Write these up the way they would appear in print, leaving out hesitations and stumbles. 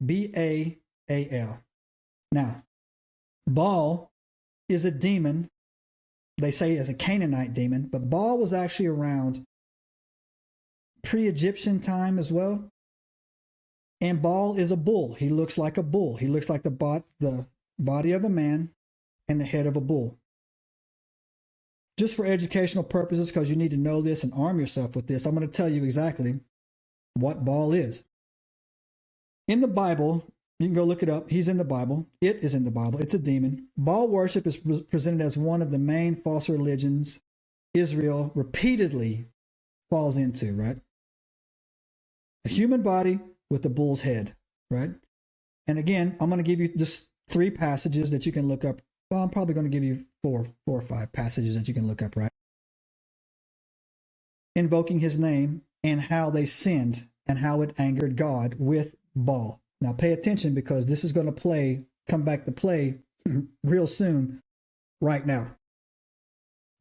B-A-A-L. Now, Baal is a demon. They say is a Canaanite demon, but Baal was actually around pre-Egyptian time as well. And Baal is a bull. He looks like a bull. He looks like the body of a man and the head of a bull. Just for educational purposes, because you need to know this and arm yourself with this, I'm going to tell you exactly what Baal is. In the Bible, you can go look it up. He's in the Bible. It is in the Bible. It's a demon. Baal worship is presented as one of the main false religions Israel repeatedly falls into, right? A human body with the bull's head, right? And again, I'm going to give you just 3 passages that you can look up. Well, I'm probably going to give you four or five passages that you can look up, right? Invoking his name and how they sinned and how it angered God with Baal. Now pay attention, because this is going to come back to play real soon, right now.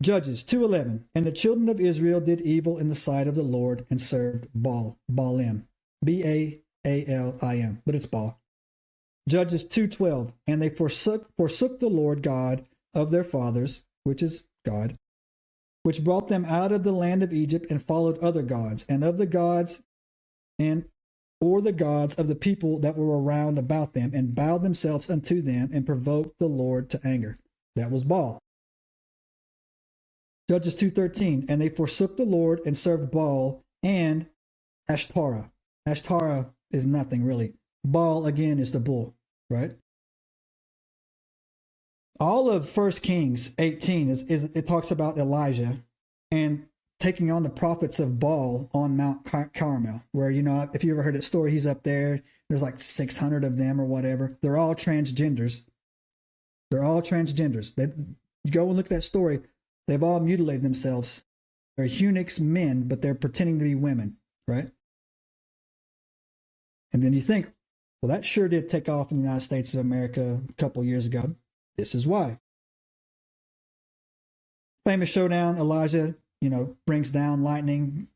Judges 2:11. And the children of Israel did evil in the sight of the Lord and served Baal, Baalim, B-A-A-L-I-M, but it's Baal. Judges 2:12. And they forsook the Lord God of their fathers, which is God, which brought them out of the land of Egypt, and followed other gods, and of the gods or the gods of the people that were around about them, and bowed themselves unto them, and provoked the Lord to anger. That was Baal. Judges 2:13. And they forsook the Lord and served Baal and Ashtoreth. Ashtoreth is nothing really. Baal again is the bull, right? All of 1 Kings 18 it talks about Elijah and taking on the prophets of Baal on Mount Carmel, where, you know, if you ever heard that story, he's up there. There's like 600 of them or whatever. They're all transgenders. You go and look at that story. They've all mutilated themselves. They're eunuchs, men, but they're pretending to be women, right? And then you think, well, that sure did take off in the United States of America a couple years ago. This is why. Famous showdown, Elijah, brings down lightning,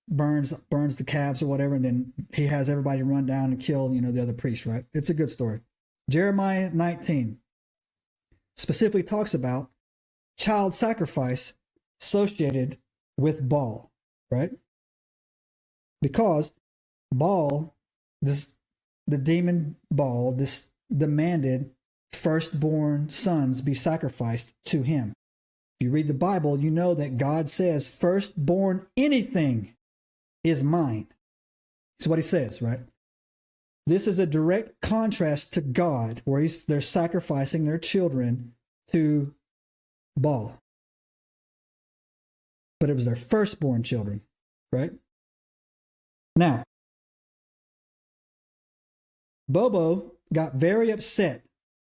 burns the calves or whatever, and then he has everybody run down and kill, the other priest, right? It's a good story. Jeremiah 19 specifically talks about child sacrifice associated with Baal, right? Because Baal, the demon Baal, demanded firstborn sons be sacrificed to him. If you read the Bible, you know that God says firstborn anything is mine. That's what he says, right? This is a direct contrast to God, where they're sacrificing their children to Baal. But it was their firstborn children, right? Now, Bobo got very upset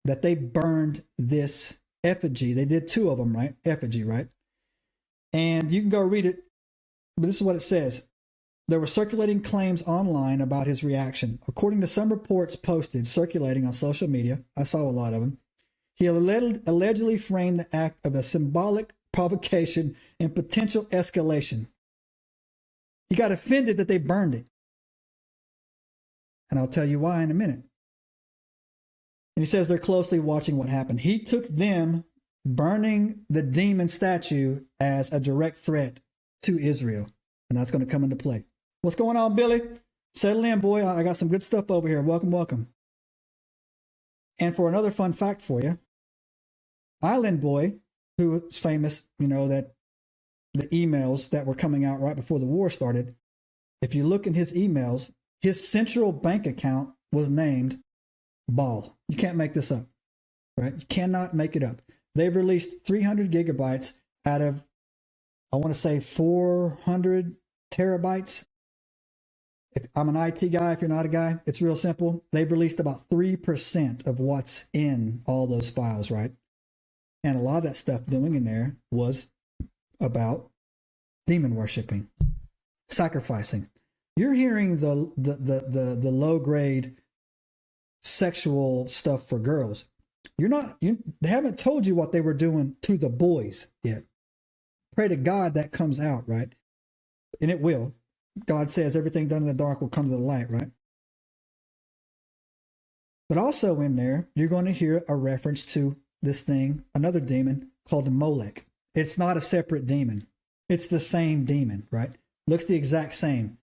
that they burned this effigy. They did 2 of them, right? Effigy, right? And you can go read it, but this is what it says. There were circulating claims online about his reaction. According to some reports circulating on social media, I saw a lot of them, he allegedly framed the act of a symbolic provocation and potential escalation. He got offended that they burned it. And I'll tell you why in a minute. And he says they're closely watching what happened. He took them burning the demon statue as a direct threat to Israel. And that's going to come into play. What's going on, Billy? Settle in, boy. I got some good stuff over here. Welcome, welcome. And for another fun fact for you, Island Boy, who was famous, that the emails that were coming out right before the war started, if you look in his emails, his central bank account was named Baal. You can't make this up, right? You cannot make it up. They've released 300 gigabytes out of, I want to say 400 terabytes. If I'm an IT guy, if you're not a guy, it's real simple. They've released about 3% of what's in all those files, right? And a lot of that stuff doing in there was about demon worshiping, sacrificing. You're hearing the low grade sexual stuff for girls. They haven't told you what they were doing to the boys yet. Pray to God that comes out, right? And it will. God says everything done in the dark will come to the light, right? But also in there, you're going to hear a reference to this thing, another demon called Molech. It's not a separate demon. It's the same demon, right? Looks the exact same.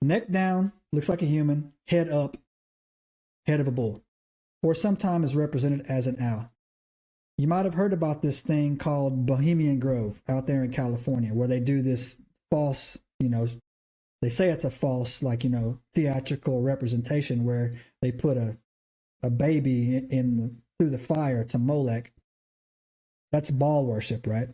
Neck down, looks like a human, head up, head of a bull. Or sometimes is represented as an owl. You might have heard about this thing called Bohemian Grove out there in California, where they do this false, they say it's a false, theatrical representation where they put a baby through the fire to Molech. That's Baal worship, right?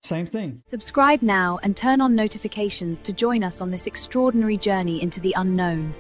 Same thing. Subscribe now and turn on notifications to join us on this extraordinary journey into the unknown.